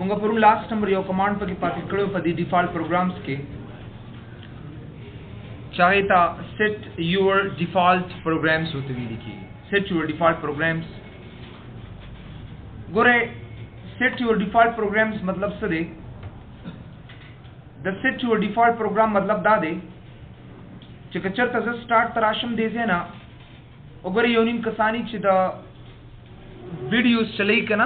मुंगा पर last number यो कमांड पर के पास कड़ो पर दी डिफॉल्ट प्रोग्राम्स के चाहे ता सेट योर डिफॉल्ट प्रोग्राम्स होते हुए लिखी सेट योर डिफॉल्ट प्रोग्राम्स गोरे सेट योर डिफॉल्ट प्रोग्राम्स मतलब से दे द सेट योर डिफॉल्ट प्रोग्राम मतलब दा दे चिकचर तज स्टार्ट तराशम दे से ना अगर योनिम कसानी चिदा वीडियोस चले कना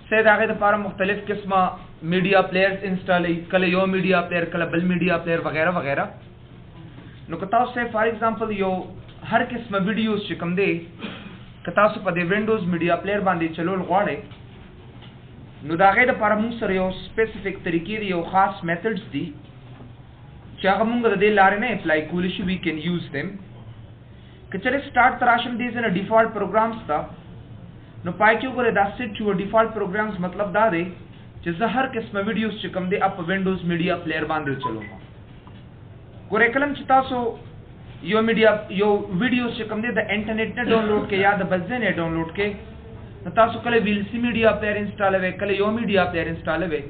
सैद आगे पारा मुख्तलिफ किस्म मीडिया प्लेयर्स इंस्टॉल कल यो मीडिया प्लेयर कल बल मीडिया प्लेयर वगैरह वगैरह नो कताव से फॉर एग्जांपल यो हर किस्म वीडियोस चिकम दे कताव से पदे विंडोज मीडिया प्लेयर बांधे चलो लगवाड़े नो दागे पारा मुंग सर यो स्पेसिफिक तरीके दी यो खास मेथड्स दी चाह मुंग दे लारे ने अप्लाई कूलिश वी कैन यूज देम कचरे स्टार्ट तराशम दे से डिफॉल्ट प्रोग्राम्स था नो पाई क्यों करे दा सेट योर डिफॉल्ट प्रोग्राम्स मतलब दा दे जिस हर किस्म वीडियोस चिकम दे अप विंडोज मीडिया प्लेयर बांधे चलो गोरे कलम चिता सो यो वीडियोस चिकम दे द इंटरनेट ने डाउनलोड के या द बज़े ने डाउनलोड के नता सो कले वीएलसी मीडिया प्लेयर इंस्टॉल है कले यो मीडिया प्लेयर इंस्टॉल है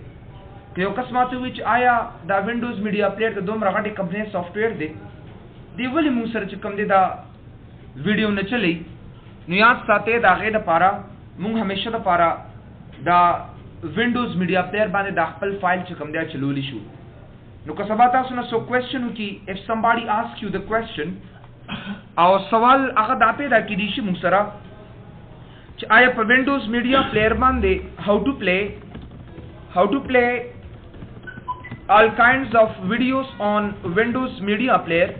कि यो अकस्मात विच आया the Windows Media player the दोम रगाटे कंपनी सॉफ्टवेयर दे दी वली मुसर चिकम दे दा वीडियो न चली नुयात साथे दागे द पारा मुंग हमेशा द पारा द विंडोज मीडिया प्लेयर बाने द खपल फाइल चिकम दे चलोली शू नो कसबाता सुना सो क्वेश्चन की if somebody ask you the question और सवाल अगर दापे दा की दिशी मुसरा आया पर विंडोज मीडिया प्लेयर बांधे how to play all kinds of videos on Windows Media Player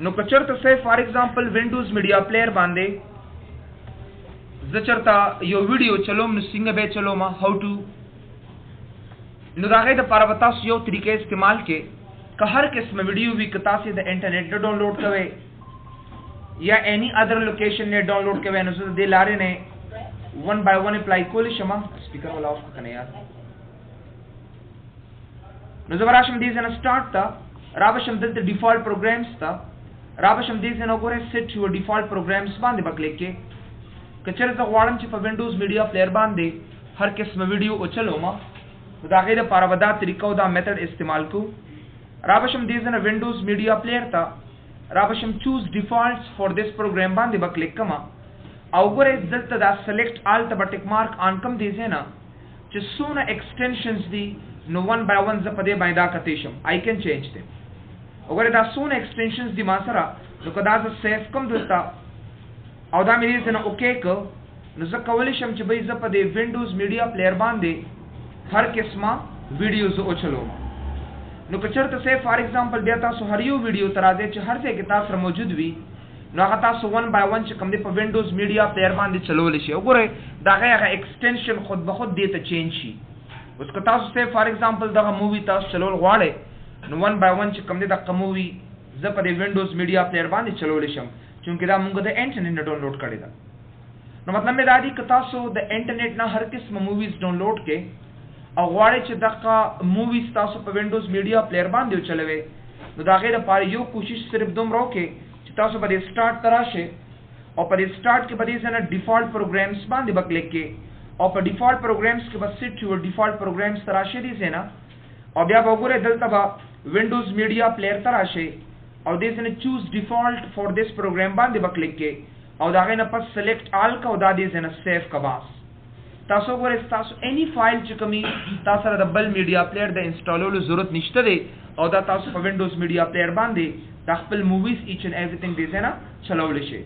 नो कचरता से for example Windows Media Player बांधे जचरता यो वीडियो चलो न सिंग बे चलो मा हाउ टू नुदागे द पारवतास यो तरीके इस्तेमाल के का हर किस्म वीडियो भी कता से द इंटरनेट डाउनलोड करे या एनी अदर लोकेशन ने डाउनलोड करे न दे लारे ने वन बाय वन अप्लाई कोली शमा स्पीकर वाला ऑफ करने यार न जबराशम दी जन स्टार्ट था राबशम दिल द डिफॉल्ट प्रोग्राम्स था राबशम दी जन ओगरे सेट योर डिफॉल्ट प्रोग्राम्स बांधे बकले के कचरे द वाड़म च विंडोज मीडिया प्लेयर बांधे हर किस्म वीडियो ओ चलो मा दागे द पारवदा तरीका दा मेथड इस्तेमाल को राबशम दी जन विंडोज मीडिया प्लेयर था राबशम choose defaults for this program बांधे बकले कमा औगरे दिल दा select all the tick mark on कम दी जेना च सोना एक्सटेंशंस दी नो वन बाय वन ज पदे बाय दा कतेशम आई कैन चेंज देम औगरे दा सोना एक्सटेंशंस दी मासरा नो कदा ज सेफ कम दोस्ता औ दा मेरी जन ओके को नो ज कवलिशम च बई ज पदे विंडोज मीडिया प्लेयर बांधे हर किस्मा वीडियोस ओ चलो नो कचरत से फॉर एग्जांपल देता सो हर यो वीडियो तराजे च हर से किताब पर मौजूद भी नो आता सो वन बाय वन च कम दे पर विंडोज मीडिया प्लेयर बांधे चलो लेशे ओगरे दागे या एक्सटेंशन खुद ब खुद देता चेंज शी उसको तास से फॉर एग्जांपल दा मूवी तास चलो वाड़े नो वन बाय वन च कम दे दा मूवी ज पर विंडोज मीडिया प्लेयर बांधे चलो लेशम क्योंकि दा मुंग द इंटरनेट ने डाउनलोड करेगा नो मतलब में दादी कता सो द इंटरनेट ना हर किस्म मूवीज डाउनलोड के और वाड़े च दका मूवीज तासो पर विंडोज मीडिया प्लेयर बांधे चलवे नो दागे द पार यो कोशिश सिर्फ दुम रोके तासो पर स्टार्ट तराशे और पर स्टार्ट के बदी से डिफॉल्ट प्रोग्राम्स बांधे बकले के और पर डिफॉल्ट प्रोग्राम्स के बस सेट योर डिफॉल्ट प्रोग्राम्स तराशे दी से ना और ब्या बगुरे दल तबा विंडोज मीडिया प्लेयर तराशे और दे से choose default for this program बांधे बकले के और दागे न पर सेलेक्ट ऑल का उदा दे से सेव का बास तासो गोरे तासो एनी फाइल च कमी तासरा द बल मीडिया प्लेयर द इंस्टॉल लो जरूरत निश्ते दे और दा तासो पर विंडोज मीडिया प्लेयर बांधे दाखिल movies each and everything they से ना चलावले शे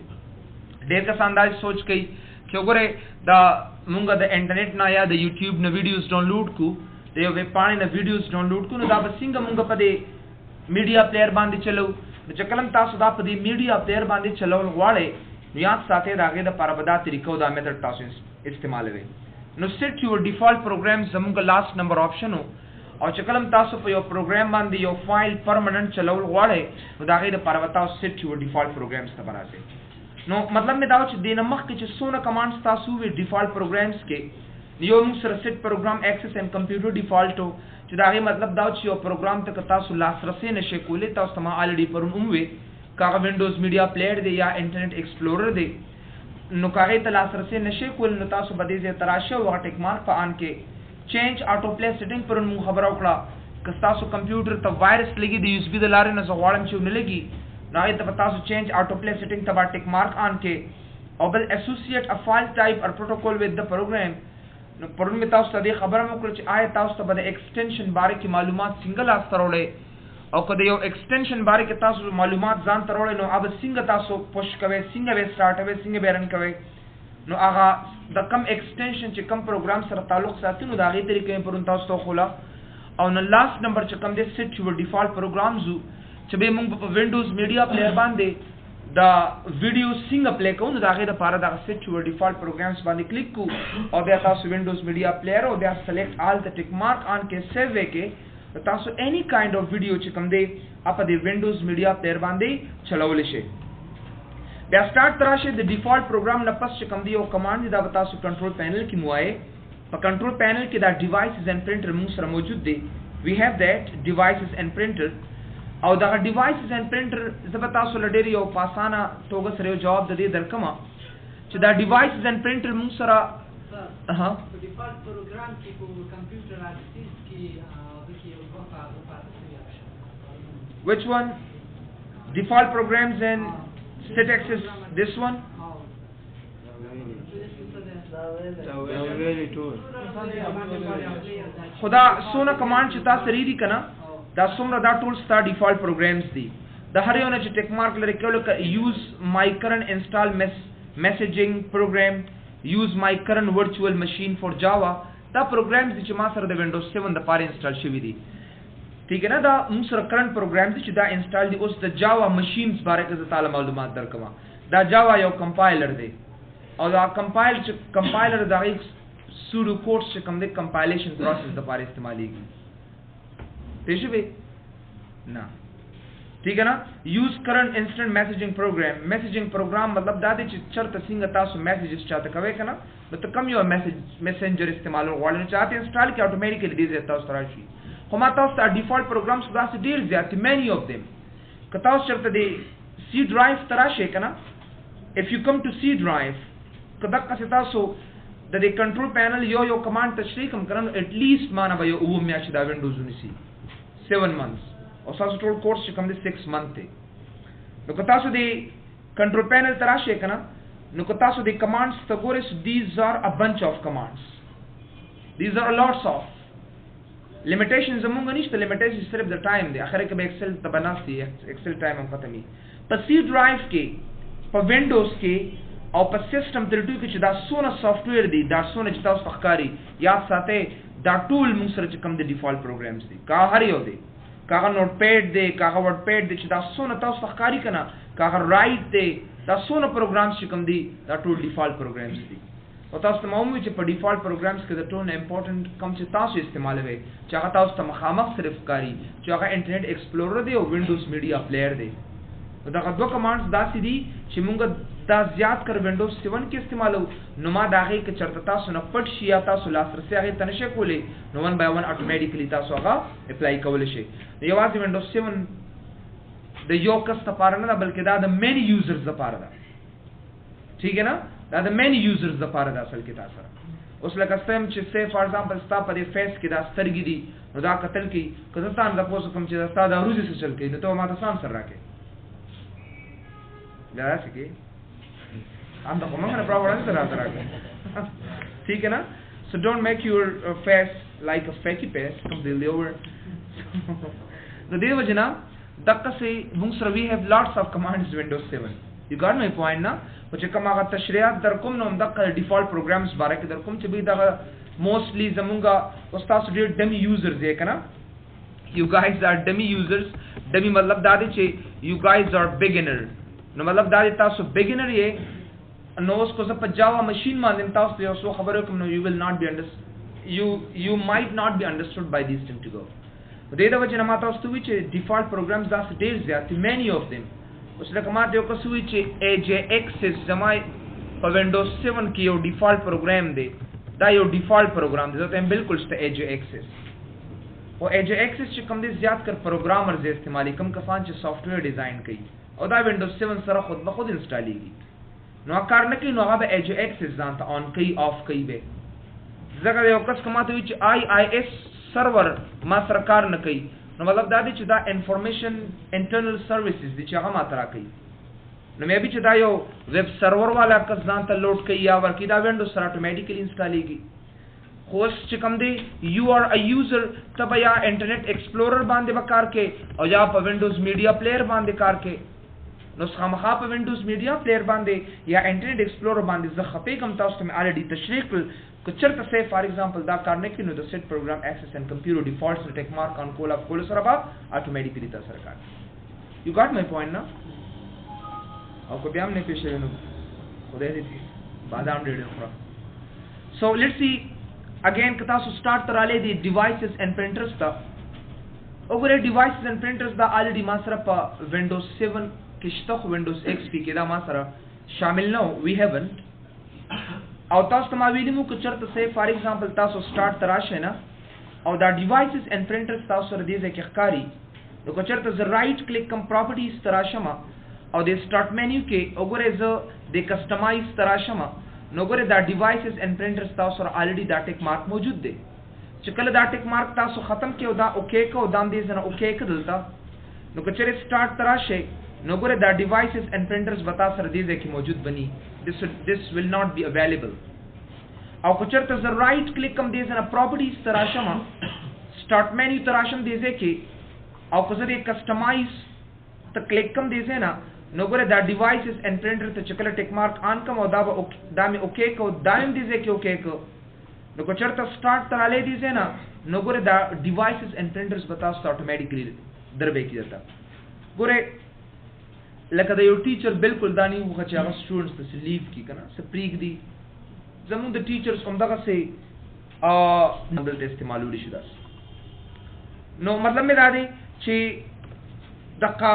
देर का अंदाज सोच कई कि गोरे दा मुंगा द इंटरनेट ना या द यूट्यूब न वीडियोस डाउनलोड को दे वे पानी न वीडियोस डाउनलोड को न दा बसिंगा मुंगा पदे मीडिया प्लेयर बांधे चलो जकलम तासो दा पदे मीडिया प्लेयर बांधे चलो वाले याद साथे दागे द परबदा तरीका दा मेथड तासो इस्तेमाल वे नो सेट योर डिफॉल्ट प्रोग्राम जमुंगा लास्ट नंबर ऑप्शन हो और चकलम तासो पे यो प्रोग्राम बांधे यो फाइल परमानेंट चलो वाले दागे द परबता सेट योर डिफॉल्ट प्रोग्राम्स तबरा से नो मतलब में दावच देना मख के सोना कमांड्स तासु वे डिफॉल्ट प्रोग्राम्स के यो मुसर set program access and computer default हो चदागे मतलब दावच यो प्रोग्राम तक तासु लास रसे नशे कोले तास तमा ऑलरेडी पर उमवे کاغه وینډوز میډیا پلیئر دی یا انټرنیټ ایکسپلورر دی نو کاغه ته لاسرسي نشي کول نو تاسو به دې تراشه وغه ټیک مارک په ان کې چینج آټو پلی سیټینګ پر مو خبرو کړه که تاسو کمپیوټر ته وایرس لګي دی یو اس بي د لارې نه زغړم چې نه لګي نو هغه ته تاسو چینج آټو پلی سیټینګ ته ټیک مارک ان کې او بل اسوسییټ ا فایل ټایپ اور پروتوکول وذ د پروګرام نو پرون می تاسو ته دې خبره مو کړ چې آیا تاسو ته به ایکسټنشن باره کې معلومات سنگل استرولې او کله یو ایکسټنشن باره کې تاسو معلومات ځان ترولې نو اب څنګه تاسو پوش کوي څنګه به سٹارټ کوي څنګه به رن کوي نو هغه د کم ایکسټنشن چې کم پروګرام سره تعلق ساتي نو دا غي طریقې پرون تاسو ته خولا او نو لاست نمبر چې کم دې سیټ یو ډیفالت پروګرامز چې به موږ په وینډوز میډیا پلیئر باندې دا ویډیو څنګه پلی کوو نو دا غي د پاره دا سیټ یو ډیفالت پروګرامز باندې کلیک کو او بیا تاسو وینډوز میډیا پلیئر او بیا سلیکټ آل د ټیک مارک آن کې سیو وکې تاسو اني کایند اف ویډیو چې کوم دی اپ د وینډوز میډیا پلیئر باندې چلول شي بیا سٹارټ تراشه د ډیفالت پروګرام نه پس چې کوم دی یو کمانډ دا تاسو کنټرول پینل کې موای په کنټرول پینل کې دا ډیوایسز اینڈ پرنټر موږ سره موجود دی وی هاف دیٹ ډیوایسز اینڈ پرنټر او دا ډیوایسز اینڈ پرنټر زبر تاسو لډری یو پاسانه توګه سره جواب د دې درکمه چې دا ډیوایسز اینڈ پرنټر موږ سره ها په ډیفالت پروګرام کې په کمپیوټر اکسس کې which one default programs and set access this one خدا سونه کمانډ چې تاسو ریډي کنا دا څومره دا ټولز تا ډیفالت پروګرامز دي د هر یو نه چې ټیک مارک لري کول یوز مای کرنٹ انسټال میسیجینګ پروګرام یوز مای کرنٹ ورچوال ماشین فور جاوا دا پروګرامز چې ما سره د وینډوز 7 د پاره انسټال شوی دي ٹھیک ہے نا دا موږ سره کرنٹ پروګرامز چې دا انسټال دي اوس د جاوا ماشینز باره کې تعالی معلومات درکما دا جاوا یو کمپایلر دی او دا کمپایلر دا سودو کوډز چې کوم د کمپایلیشن پروسس د لپاره استعمالیږي پېښوي نه ٹھیک ہے نا یوز کرنٹ انسټنٹ میسیجینګ میسیجینګ پروګرام مطلب دا دی چې چرته څنګه تاسو میسیجز چاته کوي کنه نو ته کم یو میسنجر استعمال غواړئ چې تاسو انسټال کې اتوماتیکلی دې تاسو راشي خو ما تاسو ته ډیفالت پروګرامز داسې ډیر زیات مینی اف دیم که تاسو چرته دی سی ډرایو ته راشئ کنه اف یو کم ټو سی ډرایو که دغه تاسو د دې کنټرول پینل یو کمانډ تشریح کوم کړه اټ لیست مانه به یو میاشت دا وینډوز ونیسي 7 months او تاسو ټول کورس چې کوم دی 6 month دی نو که تاسو دی کنټرول پینل ته راشئ کنه نو که تاسو دی کمانډز ته ګورئ these are a bunch of commands these are lots of limitation زمونږ نشته limitation صرف د ټایم دی اخر کې به ایکسل ته بناسي ایکسل ټایم هم ختمي په سی ډرایو کې په وینډوز کې او په سیستم 32 کې چې دا سونه سافټویر دی دا سونه چې تاسو ښکاری یا ساته دا ټول موږ سره چې کوم د ډیفالت پروګرامز دي کا هر یو دی کاغه نوٹ پیډ دی کاغه ورډ پیډ دی چې دا سونه تاسو ښکاری کنه کاغه رائټ دی دا سونه پروګرامز چې کوم دي دا ټول ډیفالت پروګرامز دي او تاسو ته معلومه چې په ډیفالت پروګرامز کې د ټول امپورټنت کوم چې تاسو استعمالوي چې هغه تاسو ته مخامخ صرف کاری چې هغه انټرنیټ ایکسپلورر دی او وینډوز میډیا پلیئر دی دا دوه کمانډز داسې دي چې موږ دا زیات کر وینډوز 7 کې استعمالو نو ما دا غي کې چرته تاسو نه پټ شي یا تاسو لاسرسي هغه تنشه کولې نو 1 by 1 اتوماتیکلی تاسو هغه اپلای کول شي یوازې وینډوز 7 د یو کس لپاره نه بلکې دا د مینی یوزرز لپاره ده ٹھیک ہے نا دا د مینی یوزرز لپاره ده اصل کې تاسو اوس لکه سم چې سه فار ایگزامپل ستا په دې فیس کې دا سترګې دي نو دا قتل کې کله تاسو د پوسو کوم چې ستا د روزي څه چل کې نو ته ما تاسو سره راکې لا راکې I'm the woman and proper answer. ठीक है ना? So don't make your face like a fakey face completely over. The day was na dakka se bungsra we have lots of commands Windows 7. You got my point na? Which kama ga tashriyat darkum no dakka default programs bare ke darkum che bi da mostly zamunga ustas dummy users ye kana. You guys are dummy users. Dummy matlab da de che you guys are beginner. No matlab da de tasu beginner ye نو اس کو زپ جاوا ماشین باندې تاسو یو څو خبرو کوم نو یو ویل ناٹ بی یو مایټ ناٹ بی انډرسټوډ بای دیس ټیم ټو گو د دې د وجه نه ماته اوس ته وی چې ډیفالت پروګرامز داس ډیر زیات مینی اف دیم اوس لکه ماته یو کس وی چې اے جے ایکسس زمای په وینډوز 7 کې یو ډیفالت پروګرام دی دا یو ډیفالت پروګرام دی ته بالکل شته اے جے ایکسس او اے جے ایکسس چې کوم دي زیات کر پروګرامرز استعمالي کوم کسان چې سافټویر ډیزاین کوي او دا وینډوز 7 سره خود به خود انسټالیږي. نو کار نه کوي نو هغه به ایج ایکسس ځان ته آن کوي آف کوي به. ځکه یو کس کماته وی چې IIS سرور ما سره کار نه کوي نو مطلب دا دی چې دا انفارمیشن انټرنل سرویسز دي چې هغه ما ترا کوي. نو مې به چې دا یو ویب سرور والا کس ځان ته لوډ کوي یا ورکی دا وینډوز سره اتوماتیکلی انسټالیږي. خو چې کوم دی یو آر ا یوزر تب یا انټرنیټ ایکسپلورر باندې به کار کوي او یا په وینډوز میډیا پلیئر باندې کار کوي. نو خامخا په وینډوز میډیا پلیئر باندې یا انټرنیټ ایکسپلورر باندې زه خپې کوم تاسو ته مې الریډي تشریح کړل که چرته سه فار ایگزامپل دا کار نه کوي نو د سیټ پروګرام ایکسس اینڈ کمپیوټر ډیفالټس ټیک مارک آن کول اف کول سره به اتوماتیکلی تاسو سره کار. یو ګاټ مای پوینټ نا او کو بیا هم نه پېښې نو خدای دې بادام ډېر خورا. سو لیټس سی اگین که تاسو سٹارٹ تراله دی ډیوایسز اینڈ پرنټرز ته وګورئ ډیوایسز اینڈ پرنټرز دا الریډي ما سره په وینډوز 7 کې شته خو وینډوز XP کې دا ما سره شامل نه وی هیونت او تاسو ته ما ویلمو که چرته سه فار ایگزامپل تاسو سٹارټ تراشه نه او دا ډیوایسز اینڈ پرنټرز تاسو سره دې ځکه ښکاری نو که چرته ز رائټ کلیک کم پراپرټیز تراشم او د سٹارټ مینیو کې وګورئ ز د کسٹمایز تراشم نو ګوره دا ډیوایسز اینڈ پرنټرز تاسو سره الریډي دا ټیک مارک موجود دی چې کله دا ټیک مارک تاسو ختم کړئ دا اوکے کو دام دې زنه اوکے کړلتا نو که چیرې سٹارټ تراشه نو ګوره دا ډیوایسز اینڈ پرنټرز بتا سره دې ځکه موجود بني this will not be available. او که چرته ز رائټ کلیک کم دې زنه پراپرټیز تراشم سٹارټ مینیو تراشم دې ځکه او که زه دې کسٹمایز ته کلیک کم دې زنه نو ګوره دا ډیوایسز اینڈ پرنټر ته چکل ټیک مارک آن کم او دا مې اوکے کو دایم دې ځکه اوکے کو نو که چرته سٹارټ تراله دې زنه نو ګوره دا ډیوایسز اینڈ پرنټرز بتا سره اتوماتیکلی دربې کیږي. ګوره لکه دا یو ټیچر بالکل دانی وغه چې هغه سټوډنټس ته لیو کی کنه سپریګ دی زموږ د ټیچرز هم دغه سه نمبر ته استعمالول شي داس. نو مطلب مې دا دی چې دغه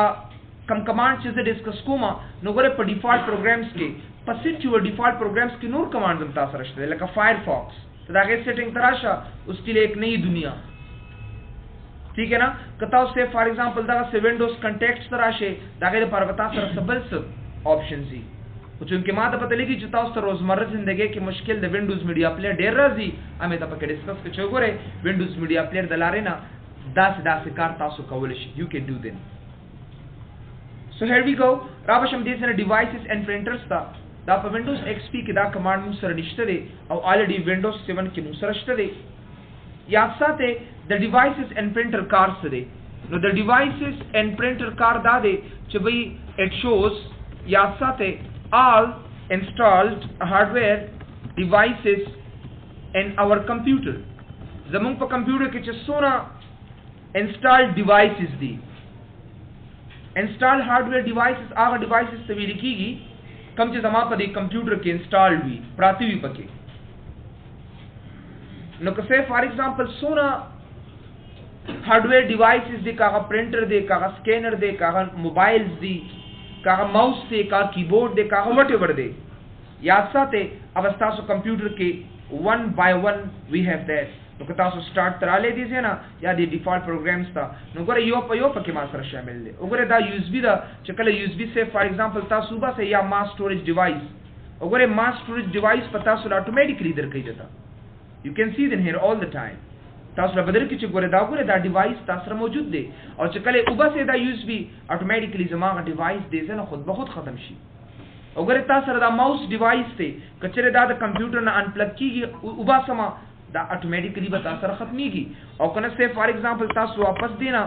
کم کمانډ چې زه ډیسکس کوم نو ګوره په ډیفالټ پروګرامز کې په سیټ یو ډیفالټ پروګرامز کې نور کمانډز هم تاسو راشته لکه فایرفاکس دا غي سیټینګ تراشه اس کے لیے ایک نئی دنیا ٹھیک ہے نا. کتا اس سے فار ایگزامپل دا سے ونڈوز کنٹیکٹس تراشه دا غي پر بتا سره سبل سب آپشنز دي او چونکه ما ته پته لګي چې تاسو ته روزمره ژوندۍ کې مشکل د وینډوز میډیا پلیئر ډیر راځي امه ته پکې ډیسکس کوو چې ګوره وینډوز میډیا پلیئر د لارې نه داسې کار تاسو کول شي یو کین ډو دین. So here we go. رابشم دې سره ډیوایسز اینڈ پرنټرز تا دا په وینډوز XP کې دا کمانډ مو سره نشته دی او الریډي وینډوز 7 کې مو سره شته دی. یا ساته د ډیوایسز اینڈ پرنټر کار سره دی نو د ډیوایسز اینڈ پرنټر کار دا دی چې وی اٹ شوز یا ساته all installed hardware devices in our computer. زمونږ په کمپیوټر کې چې څونه installed devices دي انسټال هارډویر ډیوایسز هغه ډیوایسز ته ویل کیږي کوم چې زما په دې کمپیوټر کې انسټال وي پراتی وي پکې. نو که سه فار ایگزامپل سونا هارډویر ډیوایسز دي کاغه پرنټر دي کاغه سکینر دي کاغه موبایلز دي کاغه ماوس دي کاغه کیبورډ دي کاغه وټ ایور دي یا ساته अब تاسو کمپیوټر کې 1 by 1 we have that. نو که تاسو سٹارټ تراله دي زینا یا د ډیفالټ پروګرامز تا نو ګوره یو پکې ما سره شامل دي. وګوره دا یو اس بي دا چې کله یو اس بي سه فار ایگزامپل تاسو با سه یا ماس سټوریج ډیوایس وګوره ماس سټوریج ډیوایس پتا سره اتوماتیکلی درکې دیتا یو کین سی دین هیر all the time تاسو را بدل کې چې ګوره دا ډیوایس تاسو سره موجود دی او چې کله وبا سه دا یو اس بي اتوماتیکلی زماغه ډیوایس دې زنه خود به خود ختم شي. وګوره تاسو سره دا ماوس ډیوایس ته کچره دا د کمپیوټر نه انپلګ کیږي وبا سما دا اتوماتیکلی به تاسو سره ختميږي او کنه سه فار ایگزامپل تاسو واپس دینا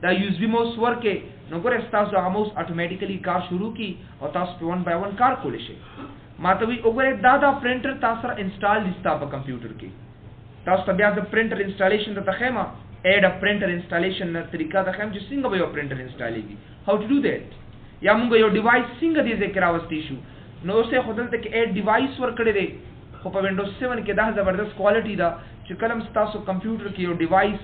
دا یو اس بي ماوس ورکه نو ګوره تاسو هغه ماوس اتوماتیکلی کار شروع کی او تاسو په 1 by 1 کار کول شي. ماته وی وګوره دا پرنټر تاسو سره انسټال دي په کمپیوټر کې تاسو ته بیا د پرنټر انسټالیشن ته تخېما اډ ا پرنټر انسټالیشن طریقہ د خیم چې څنګه به یو پرنټر انسټالیږي هاو ټو ډو دیٹ یا موږ یو ډیوایس څنګه دې ذکر راوستي شو نو اوسه خودل ته کې اډ ډیوایس ور کړی دی خو په وینډوز 7 کې دا زبردست کوالټي دا چې کلم تاسو کمپیوټر کې یو ډیوایس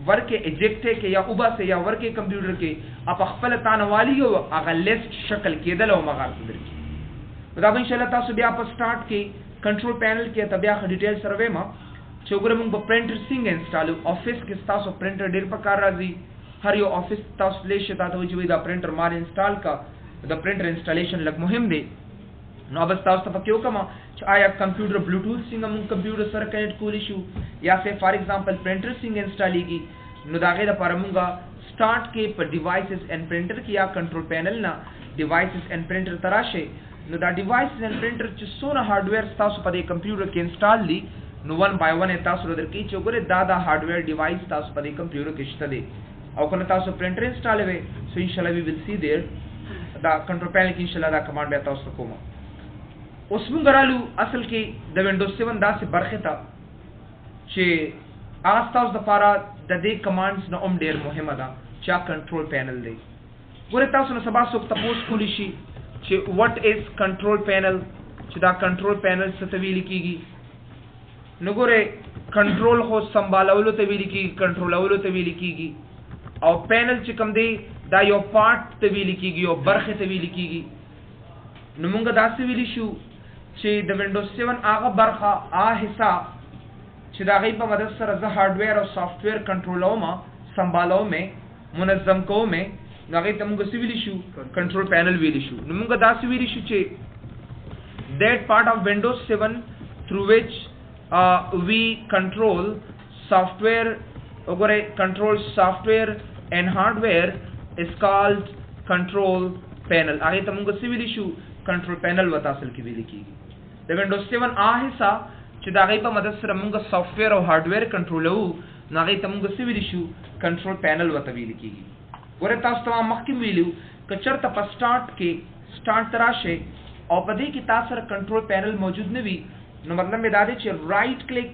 ورکه ایجیکټ کې یا اوبا سے یا ورکه کمپیوټر کې اپ خپل تانوالی او هغه لیست شکل کېدل او مغار درکې دا به ان شاء الله تاسو بیا په سٹارټ کې کنټرول پینل کې تبیا خ ډیټیل سروې ما چې وګورم موږ په پرنټر څنګه انسټالو افیس کې تاسو پرنټر ډیر په کار راځي هر یو افیس تاسو پلی شي تاسو چې دا پرنټر مال انسټال کا دا پرنټر انسټالیشن لګ مهم دی نو بس تاسو ته پکې وکم چې آیا کمپیوټر بلوټوث څنګه مون کمپیوټر سره کنیکټ کولی شو یا سه فار ایگزامپل پرنټر څنګه انسټالیږي نو دا غي لپاره مونږه سٹارټ کې په ډیوایسز اینڈ پرنټر کې یا کنټرول پینل نه ډیوایسز اینڈ پرنټر تراشه نو دا ډیوایسز اینڈ پرنټر چې څونه هارډویر تاسو په دې کمپیوټر کې انسټال دي نو 1 by 1 تاسو درکې چې وګوره دا هارډویر ډیوایس تاسو په دې کمپیوټر کې شته دي او کنه تاسو پرنټر انسټال وي سو ان شاء الله وی ویل سی دیر دا کنټرول پینل کې ان شاء الله دا کمانډ به تاسو کوم اوس موږ رالو اصل کې د وینډوز 7 داسې برخه ته چې تاسو د لپاره د دې کمانډز نه هم ډېر مهمه ده چې کنټرول پینل دی ګوره تاسو نو سبا څوک تاسو کولی شي چې what is control panel چې دا کنټرول پینل څه ته ویل کیږي نو ګوره کنټرول خو سمبالولو ته ویل کیږي کنټرولولو ته ویل کیږي او پینل چې کوم دی دا یو پارت ته ویل کیږي او برخه ته ویل کیږي نو موږ دا څه ویل شو چې د وینډوز 7 هغه برخه حصہ چې دا غي په مدد سره زه هارډویر او سافټویر کنټرولوم سمبالوم منظم کوم نو هغه ته موږ څه ویل شو کنټرول پینل ویل شو نو موږ دا څه ویل شو چې that part of Windows 7 through which we control software control software and hardware is called control panel هغه ته موږ څه ویل شو کنټرول پینل وتا اصل کې ویل کیږي د وینډوز 7 حصہ چې دا غي په مدد سره موږ سافټویر او هارډویر کنټرولو نو هغه ته موږ څه ویل شو کنټرول پینل وته ویل کیږي ګوره تاسو ته مخکې ویلو که چرته په سٹارټ کې سٹارټ تراشه او په دې کې تاسو سره کنټرول پینل موجود نه وي نو مطلب دا دی چې رائټ کلیک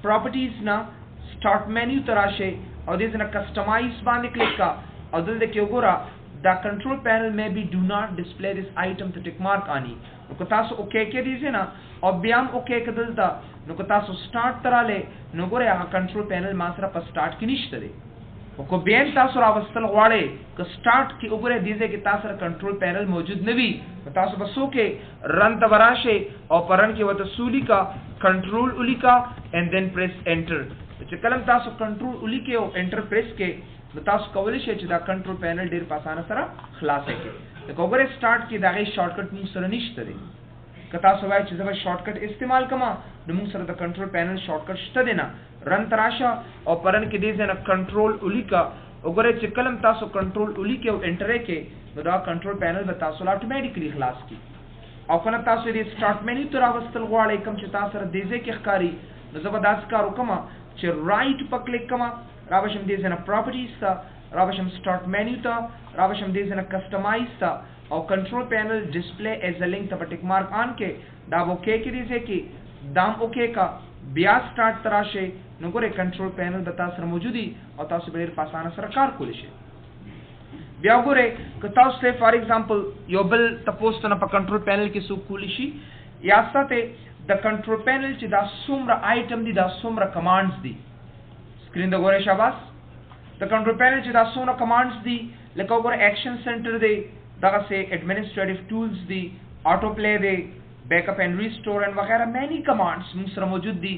پراپرټیز نه سٹارټ مینیو تراشه او دې نه کسٹمایز باندې کلیک کا او دلته کې وګوره دا کنټرول پینل مې بي ډو ناٹ ډسپلی دس آیټم ته ټیک مارک اني نو که تاسو اوکے کې دي نه او بیا هم اوکے کدلتا نو که تاسو سٹارټ تراله نو ګوره هغه کنټرول پینل ما سره په سٹارټ کې نشته دی او کو بیا تاسو راوستل غواړئ که سٹارټ کې وګوره دیږي کې تاسو سره کنټرول پینل موجود نه وي تاسو بس اوکے رن تبراشه او پرن کې وته سولی کا کنټرول الی کا اینڈ دین پریس انټر چې کلم تاسو کنټرول الی کې او انټر پریس کې نو تاسو کولی شئ چې دا کنټرول پینل ډیر په اسانه سره خلاص کړئ د وګوره سٹارټ کې دا غي شارټ کټ موږ سره نشته دی که تاسو وایئ چې زه شارټ کټ استعمال کوم نو موږ سره د کنټرول پینل شارټ کټ شته دی نه رن تراشه او پرن کې دې نه کنټرول الی کا وګوره چې کلم تاسو کنټرول الی کې او انټر کې نو دا کنټرول پینل به تاسو اتوماتیکلی خلاص کی او کنه تاسو دې سٹارټ مینیو تر راوستل غواړئ کوم چې تاسو سره دې کې ښکاری نو زه به داس کار وکم چې رائټ په کلیک کوم راوشم دې نه پراپرټیز ته راوشم سٹارټ مینیو ته راوشم دې نه کسٹمایز ته او کنټرول پینل ډسپلی ایز ا لینک ته ټیک مارک آن کې دا اوکے کې دې کې دام اوکے کا بیا سٹارټ تراشه نو ګوره کنټرول پینل د تاسو سره موجودي او تاسو به ډیر په اسانه سره کار کولی شئ بیا ګوره که تاسو ته فار ایگزامپل یو بل تاسو ته په کنټرول پینل کې څه کولی شي یا ساته د کنټرول پینل چې دا څومره آیټم دي دا څومره کمانډز دي سکرین د ګوره شاباس د کنټرول پینل چې دا څومره کمانډز دي لکه ګوره ایکشن سنټر دی دغه سه ایڈمنسټریټیو ټولز دي آټو پلی دی بیک اپ اینڈ ریسٹور اینڈ وغیرہ مینی کمانډز موږ سره موجود دي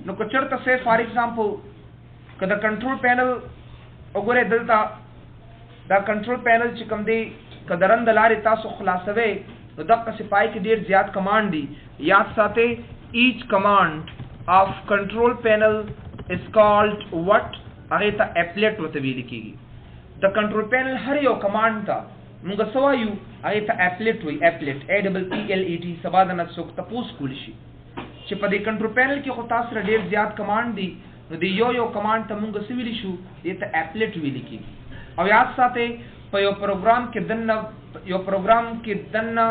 نو که چرته سه فار ایگزامپل که د کنټرول پینل وګوره دلته دا کنټرول پینل چې کوم دی که درن د لارې تاسو خلاصوي نو دغه سپای کې ډیر زیات کمانډ دي یاد ساتئ ایچ کمانډ اف کنټرول پینل is called what هغه ته اپلیټ وته ویل کیږي د کنټرول پینل هر یو کمانډ ته موږ سوایو هغه ته اپلیټ وی اپلیټ APPLET سبا د نسوک تاسو کولی شي چې په دې کنټرول پینل کې خو تاسو ډیر زیات کمانډ دي نو د یو کمانډ ته موږ سویل شو دې ته اپلیټ ویل کیږي او یاد ساتئ په یو پروګرام کې دنه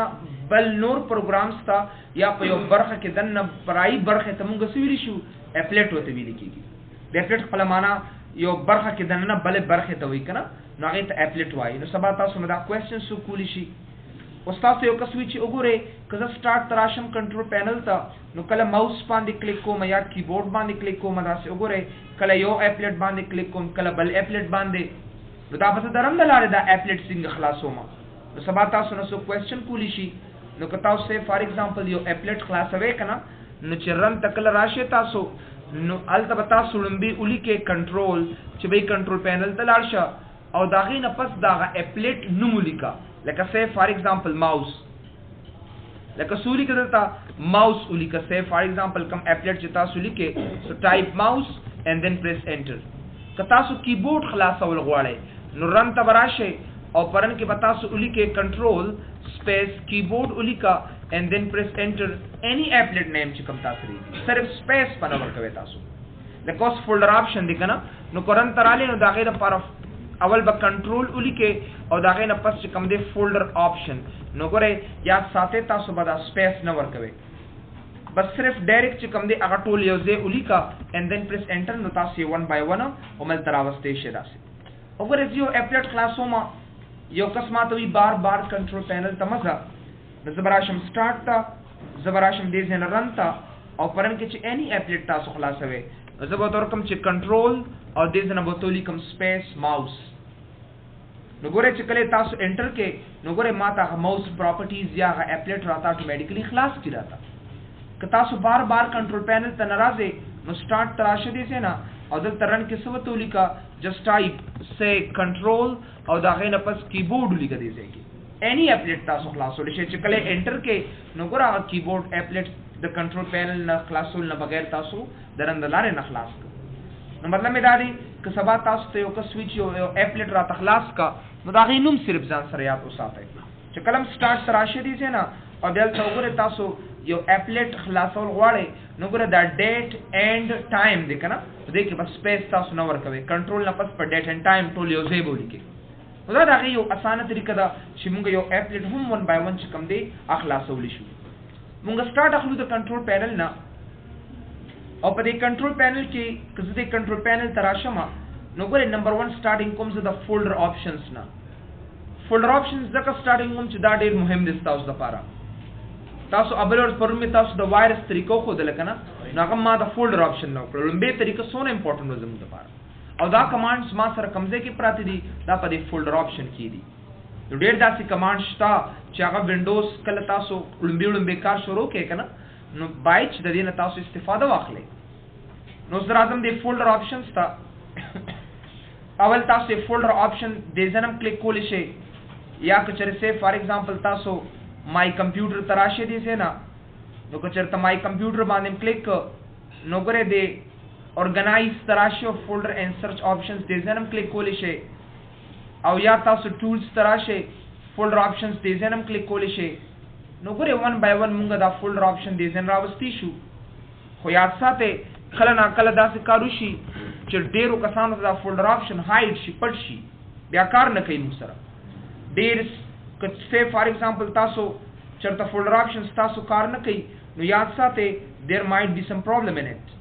بل نور پروګرامز تا یا په یو برخه کې دنه پرای برخه ته موږ سویل شو اپلیټ وته ویل کیږي د اپلیټ خپل معنا یو برخه کې دنه بل برخه ته وای کنه نو هغه ته اپلیټ وای نو سبا تاسو نو دا کوېسچن سو کولی شي استاد یو کسوي چې وګوره کله سٹارټ تراشم کنټرول پینل ته نو کله ماوس باندې کلیک کوم یا کیبورډ باندې کلیک کوم دا څه وګوره کله یو اپلیټ باندې کلیک کوم کله بل اپلیټ باندې نو دا به درم دلاره دا اپلیټ څنګه خلاصوم نو سبا تاسو نو سو کوېسچن کولی شي نو که تاسو فار ایگزامپل یو اپلیټ خلاصوي کنه نو چې رن تکل راشه تاسو نو البته تاسو لمبي اولی کې کنټرول چې به کنټرول پینل ته لاړ شه او دا غي نه پس دا اپلیټ نوم لیکا لکه say for example mouse لکه سولی کې دلته mouse ولیکا say for example کم اپلیټ چې تاسو لیکې so type mouse and then press enter که تاسو کیبورډ خلاصول غواړئ نو رن ته براشه او پرن کې به تاسو ولیکې control space keyboard ولیکا and then press enter any applet name چې کوم تاسو لري صرف space په نور کوي تاسو د کوس فولډر آپشن دی کنه نو کرن ترالی نو دا غیر لپاره اول به کنټرول ولیکې او دا غیر نه پس چې کوم دی فولډر آپشن نو ګوره یا ساته تاسو به دا سپیس نه ورکوي بس صرف ډایرکټ چې کوم دی هغه ټول یو ځای ولیکا and then press enter نو تاسو 1 by 1 او مل تراوستې شي راسي او ګوره یو اپلیټ خلاصوما یو قسمه ته وی بار بار کنټرول پینل ته مزه د زبراشم سٹارټ تا زبراشم دې زین رن تا او پرن کې چې اني اپلیټ تاسو خلاصوي زبر ترکم چې کنټرول او دې زنه بوتولی کم سپیس ماوس نو ګوره چې کله تاسو انټر کې نو ګوره ماته ماوس پراپرټیز یا اپلیټ راته اتوماتیکلی خلاص کی راته که تاسو بار بار کنټرول پینل ته ناراضه نو سٹارټ تراشه دې سینا او د ترن کې سو تولی کا جسٹ ټایپ سے کنټرول او دا غینه پس کیبورډ لیکه دې ځکه اني اپلیټ تاسو خلاصول شي چې کله انټر کې نو ګوره کیبورډ اپلیټ د کنټرول پینل نه خلاصول نه بغیر تاسو درند لارې نه خلاص کړئ نو مطلب دا دی که سبا تاسو ته یو کا سویچ یو اپلیټ را تخلاص کا نو دا غي نوم صرف ځان سره یاد وساتئ چې کلم سٹارټ تراشه دي سي نه او بل څوګره تاسو یو اپلیټ خلاصول غواړئ نو ګوره دا ډیټ اینڈ ټایم دی کنه دې کې بس سپیس تاسو نه ورکوي کنټرول نه پس پر ډیټ اینڈ ټایم ټول یو ځای بولی کې نو دا غي یو اسانه طریقه ده چې موږ یو اپلیټ هم 1 by 1 چې کوم دی اخلاصول شو مونږ سٹارټ اخلو د کنټرول پینل نه او په دې کنټرول پینل کې کله دې کنټرول پینل تراشمه نو ګورئ نمبر 1 سٹارټینګ کوم ز د فولډر آپشنز نه فولډر آپشنز ځکه سٹارټینګ کوم چې دا ډېر مهم دي تاسو لپاره تاسو ابلور پرمه تاسو د وایرس طریقو خو دل کنه نو هغه ما د فولډر آپشن نو کړل به طریقه سونه امپورټنت زموږ لپاره او دا کمانډز ما سره کمزې کې پراته دي دا په دې فولډر آپشن کې دي نو ډېر داسې کمانډ شته چې هغه وینډوز کله تاسو لومبي کار شروع کې کنه نو بایچ د دې نه تاسو استفاده واخلئ نو زه راځم د فولډر آپشنز ته اول تاسو فولډر آپشن د ځنم کلیک کولی شئ یا که چېرې سه فار ایگزامپل تاسو مای کمپیوټر تراشه دي سه نه نو که چېرته مای کمپیوټر باندې کلیک نو ګره د اورګنایز تراشه فولډر اینڈ سرچ آپشنز د ځنم کلیک کولی شئ او یا تاسو ټولز تراشه فولډر آپشنز دې زنم کلیک کولی شئ نو ګوره 1 by 1 مونږه دا فولډر آپشن دې زن راوستي شو خو یاد ساته کله نا کله داسې کارو شي چې ډیرو کسانو ته دا فولډر آپشن هایډ شي پټ شي بیا کار نه کوي موږ سره ډیر که say for example تاسو چرته فولډر آپشنز تاسو کار نه کوي نو یاد ساته there might be some problem in it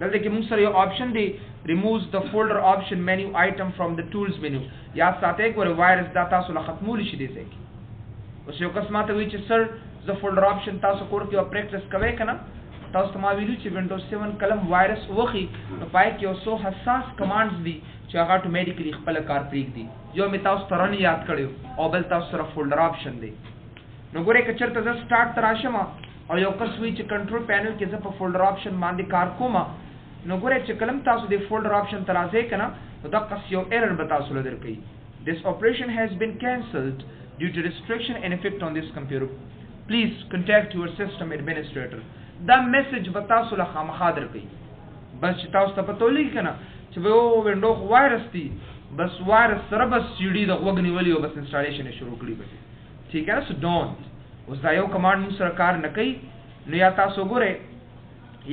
دلته کې موږ سره یو آپشن دی removes the folder option menu item from the tools menu یا ساته ګوره وایرس دا تاسو له ختمول شي دي ځکه اوس یو قسمه ته وی چې سر ز فولډر آپشن تاسو کور کې پریکټس کوي کنه تاسو ته ما ویلو چې وینډوز 7 کلم وایرس وخی نو پای کې یو سو حساس کمانډز دي چې هغه اتوماتیکلی خپل کار پریږدي یو می تاسو ترن یاد کړو او بل تاسو سره فولډر آپشن دی نو ګوره که چرته ز سٹارټ تراشم او یو کس وی چې کنټرول پینل کې ز په فولډر آپشن باندې کار کوم نو ګوره چې کلم تاسو د فولډر آپشن ترازه کنه نو دا قص یو ایرر به تاسو لدر کوي this operation has been cancelled due to restriction in effect on this computer please contact your system administrator دا میسج به تاسو له خامخادر کوي بس چې تاسو ته پته ولګی کنه چې وو وینډو وایرس دی بس وایرس سره بس سی ډي د وګنی ولی او بس انسټالیشن شروع کړی به ٹھیک ہے سو ډونټ اوس دا یو کمانډ مو سره کار نه کوي نو یا تاسو ګوره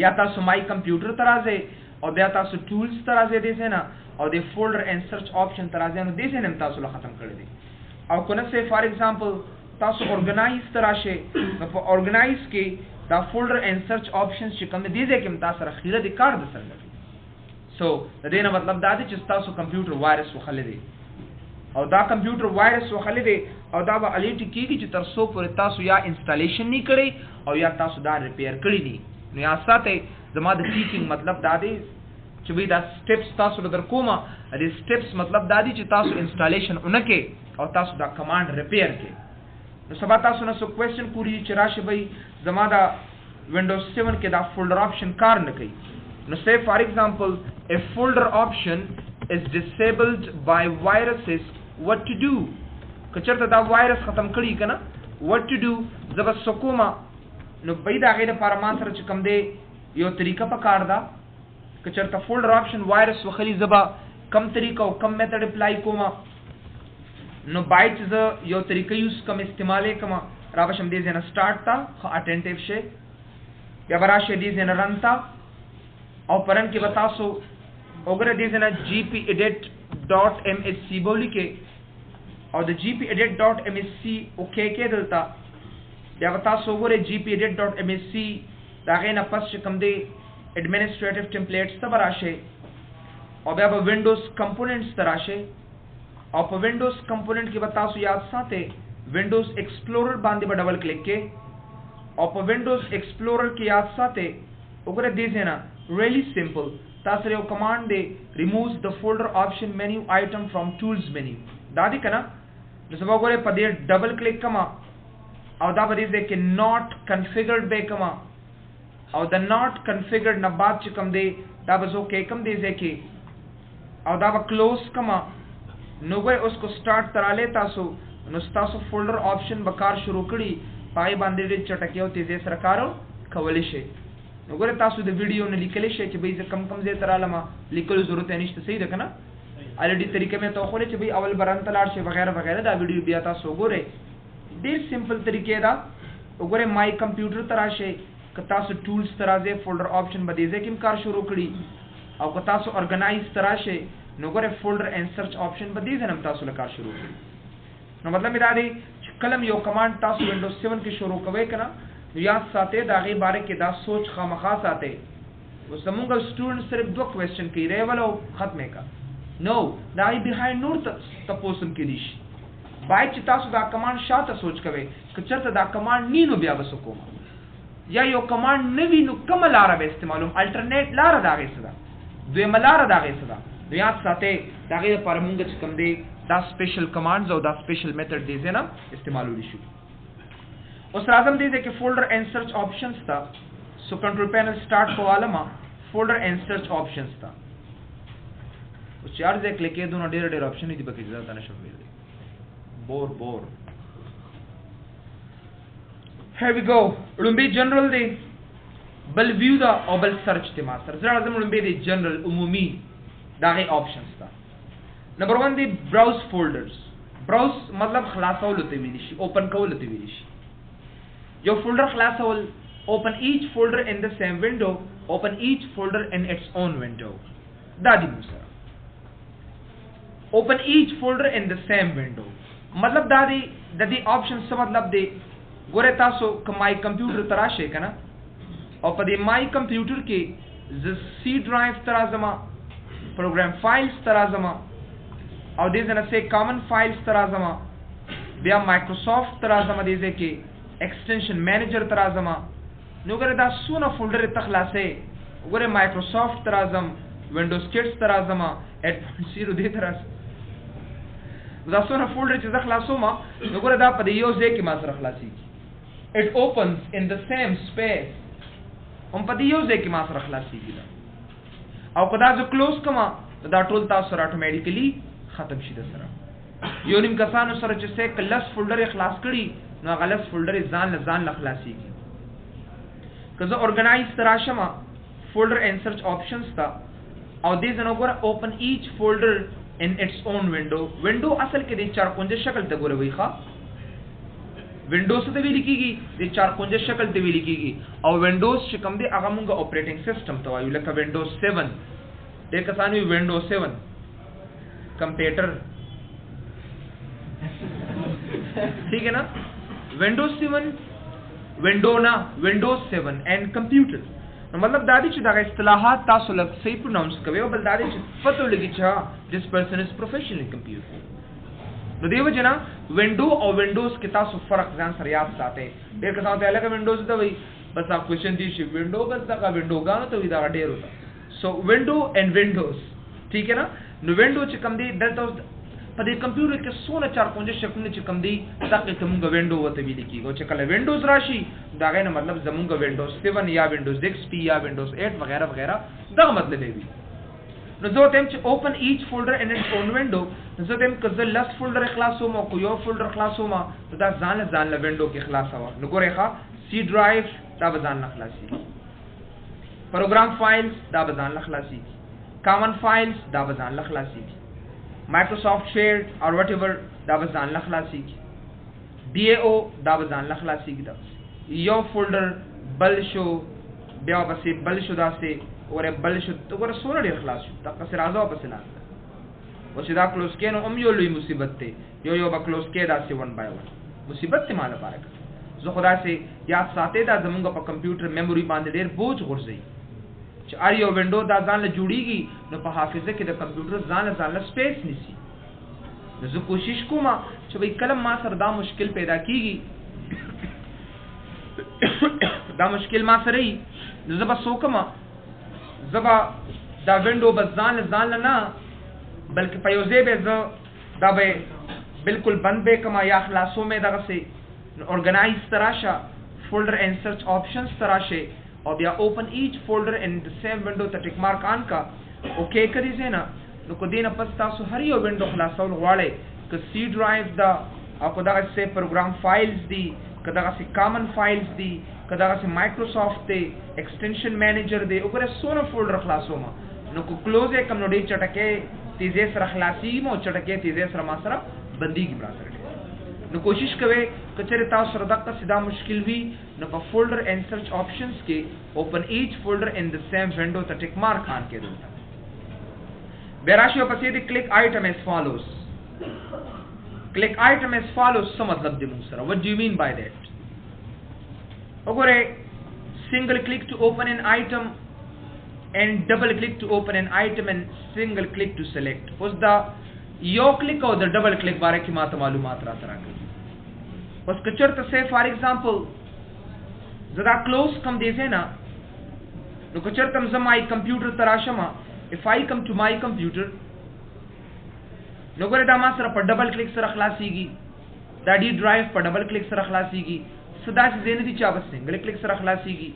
یا تاسو مای کمپیوټر ترازه او بیا تاسو ټولز ترازه دي سه نه او د فولډر اینڈ سرچ آپشن ترازه نو دي سه نه تاسو له ختم کړی دي او کنه سه فار ایگزامپل تاسو اورګنایز تراشه نو په اورګنایز کې دا فولډر اینڈ سرچ آپشنز چې کوم دي دي کې تاسو سره خیره دي کار د سره سو د دې نه مطلب دا دی چې تاسو کمپیوټر وایرس وخلې دي او دا کمپیوټر وایرس وخلې دي او دا به الیټ کیږي چې تر څو پورې تاسو یا انسټالیشن نه کړی او یا تاسو دا ریپیر کړی دي نو یا ساته زما د ټیچینګ مطلب دا دی چې وی دا سټیپس تاسو در کومه د سټیپس مطلب دا دی چې تاسو انسټالیشن اونکه او تاسو دا کمانډ ریپیر کړئ نو سبا تاسو نه سو کوېسچن کولی چې راشه به زما دا وینډوز 7 کې دا فولډر آپشن کار نه کوي نو say for example a folder option is disabled by viruses, what to do. کچرته دا وایرس ختم کړي کنه what to do زب سکوما نو پیدا غیر لپاره ما سره چې کوم دی یو طریقه پکار دا کچرته فولډر آپشن وایرس وخلی زبا کم طریقه او کم میتھډ اپلای کوما نو بایټ ز یو طریقه یوز کم استعمال کما راوشم دې زنه سٹارټ تا اټینټیو شه یا براشه دې زنه رن تا او پرن کې بتاسو وګوره دې زنه gpedit.msc بولی کې او د gpedit.msc اوکے کې دلتا بیا تاسو وګورئ gpedit.msc دا غینه پس چې کوم دی ایڈمنسټریټیو ټمپلیټس ته راشه او بیا په وینډوز کمپوننټس ته راشه او په وینډوز کمپوننټ کې به تاسو یاد ساتئ وینډوز ایکسپلورر باندې به ډبل کلیک کې او په وینډوز ایکسپلورر کې یاد ساتئ وګوره دې څنګه ریلی سمپل تاسو یو کمانډ دی ریمووز د فولډر آپشن مینیو آیټم فرام ټولز مینیو دا دی کنه نو سبا وګوره په دې ډبل کلیک کما او دا به دې کې ناٹ کنفیګرډ به کما او د ناٹ کنفیګرډ نه بعد چې کوم دی دا به زو کې کوم دی ځکه او دا به کلوز کما نو ګوره اوس کو سٹارټ تراله تاسو نو تاسو فولډر آپشن بکار شروع کړي پای باندې دې چټکیو تیزه سره کارو کولې شي نو ګوره تاسو د ویډیو نه لیکلې شي چې به کم کم ځای تراله ما لیکلو ضرورت نشته صحیح ده کنه الریډي طریقې مې ته خو چې به اول بران تلاړ شي وغیرہ وغیرہ دا ویډیو بیا تاسو ګوره ډیر سمپل طریقې دا وګوره مای کمپیوټر تراشه ک تاسو ټولز ترازه فولډر آپشن به دې کې کار شروع کړي او ک تاسو ارګنایز تراشه نو ګوره فولډر اینڈ سرچ آپشن به دې زنم تاسو لکار شروع کړي نو مطلب دا دی چې کلم یو کمانډ تاسو وینډوز 7 کې شروع کوئ کنه نو یاد ساتئ دا غي باره کې دا سوچ خامخا ساتئ وسمونګ سټوډنټ صرف دوه کوېسچن کوي ریولو ختمه کا نو دا ای بیهایند نور تاسو کې دي باید چې تاسو دا کمانډ شاته سوچ کوئ که چرته دا کمانډ نینو بیا وسکو یا یو کمانډ نوی نو کوم لار به استعمالوم الټرنیټ لار دا غي صدا دوی ملار دا غي صدا یاد ساتئ دا غي لپاره مونږ چې کوم دی دا سپیشل کمانډز او دا سپیشل میتھډ دې زنه استعمالول شي اوس راځم دې کې فولډر اینڈ سرچ آپشنز تا سو کنټرول پینل سٹارټ کوواله ما فولډر اینڈ سرچ آپشنز تا اوس چار ځای کلیک کړئ نو ډېر آپشن دي پکې ځات نه شوي بور here we go لومبي جنرال دی بل ویو دا او بل سرچ ته ما سره راځم لومبي دی جنرال عمومي دا غي آپشنز تا نمبر 1 دی براوز فولډرز براوز مطلب خلاصول ته ویل شي اوپن کول ته ویل شي یو فولډر خلاصول open each folder in the same window open each folder in its own window دا دی موږ open each folder in the same window مطلب دا دی د دې آپشن څه مطلب دی ګوره تاسو کمای کمپیوټر تراشه کنه او په دې مای کمپیوټر کې ز سی ډرایو ترازما پروګرام فایلز ترازما او دې ځنه سه کامن فایلز ترازما بیا مایکروسافټ ترازما دې ځکه ایکسټنشن مینیجر ترازما نو ګره دا سونه فولډر تخلاصې ګوره مایکروسافټ ترازم وینډوز کټس ترازما ایڈوانس 0 دې تراز دا سونه فولډر چې تخلاصو ما نو ګوره دا په یو ځای کې ما سره خلاصي it opens in the same space هم په یو ځای کې ما سره خلاصي کیږي او کدا زه کلوز کما دا ټول تاسو سره اتوماتیکلی ختم شي د سره یو نیم کسانو سره چې څه کلس فولډر خلاص کړي نو غلط فولډر ځان له خلاصي کی کزه اورګنایز تراشما فولډر اینڈ سرچ آپشنز تا او دې زنه ګوره اوپن ایچ فولډر in its own window window اصل کې د چار کونجه شکل ته ګوره وای ښا وینډوز ته ویل کیږي د چار کونجه شکل ته ویل کیږي او وینډوز چې کوم دی هغه مونږه اپریټینګ سیستم ته وایو لکه وینډوز 7 د کسانو وینډوز 7 کمپیوټر ٹھیک ہے نا وینډوز 7 وینډوز 7 اینڈ کمپیوټر نو مطلب دا دي چې دا اصطلاحات تاسو لږ صحیح پروناونس کوي او بل دا دي چې پته لګی چې this person is professional in computer نو دیو جنا وینډو او وینډوز کې تاسو فرق ځان سره یاد ساتئ ډېر کسان ته الګ وینډوز ته وایي بس اپ کوېشن دي چې وینډو بس دا وینډو غانو ته وی دا ډېر وتا سو وینډو اینڈ وینډوز ٹھیک ہے نا نو وینډو چې کوم دی دلته په دې کمپیوټر کې سونه چار کونجه شکلونه چې کوم دی تاکي موږ وینډو وته ویل کیږي چې کله وینډوز راشي دا غي نه مطلب زمونږ وینډوز 7 یا وینډوز XP یا وینډوز 8 وغیرہ وغیرہ دا مطلب دی نو زه تم چې open each folder in its own window نو زه تم که زه لس فولډر خلاصوم او کو یو فولډر خلاصوم نو دا ځان له وینډو کې خلاصوه نو ګورئ ښه سی ډرایو دا به ځان له خلاصېږي پروګرام فایلز دا به ځان له خلاصېږي کامن فایلز دا به ځان له خلاصېږي مایکروسافټ شیئرډ اور وټ ایور دا به ځان له خلاصېږي DAO دا به ځان له خلاصېږي دا یو فولډر بل شو بیا بسې بل شو داسې وره بل شو وګوره څومره ډېر خلاص شو دقسې راځه او پسې لاس او چې دا کلوز کې نو هم یو لوی مصیبت دی یو به کلوز کې داسې 1 by 1 مصیبت دی ما لپاره زه خو داسې یاد ساتئ دا زمونږ په کمپیوټر میموري باندې ډېر بوج غورځوي چې هر یو وینډو دا ځان له جوړېږي نو په حافظه کې د کمپیوټر ځان له سپیس نیسي نو زه کوشش کوم چې وایي کله ما سره دا مشکل پیدا کېږي دا مشکل ما سره وي نو زه به څه وکړم زه به دا وینډو به ځان نه بلکې په یو ځای به زه دا به بالکل بند به کړم یا خلاصو مې دغسې organize ته راشه folder and search options ته راشه او بیا open each folder in the same window ته ټیک مارک آن کا اوکې کړئ ځای نه نو که دې نه پس تاسو هر یو وینډو خلاصول غواړئ که سی ډرایو ده او که دغسې پروګرام فایلز دي که دغسې کامن فایلز دي که دغسې مایکروسافټ دی ایکسټینشن مینیجر دی وګوره څونه فولډر خلاصوم نو که کلوز یې کړم نو ډېر چټکې تیزۍ سره خلاصېږي او چټکې تیزۍ سره ما سره بندېږي را سره نو کوشش کوئ که چېرې تاسو سره دقسې دا مشکل وي نو په فولډر اینڈ سرچ آپشنس کې اوپن ایچ فولډر ان د سیم وینډو ته ټیک مارک آن کې دلته بیا راشي او پسې دی کلیک آیټم ایز فالوز کلیک آیټم ایز فالوز څه مطلب دی موږ سره وٹ ډو یو مین بای دیٹ وګورئ single click to open an item and double click to open an item and single click to select اوس دا یو کلیک او د ډبل کلیک باره کې ماته معلومات راته راکړي اوس که چېرته say for example زه دا کلوز کم دی ځای نه نو که چېرته زه مای کمپیوټر ته راشم if I come to my computer نو ګورئ دا ما سره په ډبل کلیک سره خلاصېږي دا ډي ډرایو په ډبل کلیک سره خلاصېږي څه داسې ځای نه دي چې هغه سنګل کلیک سره خلاصېږي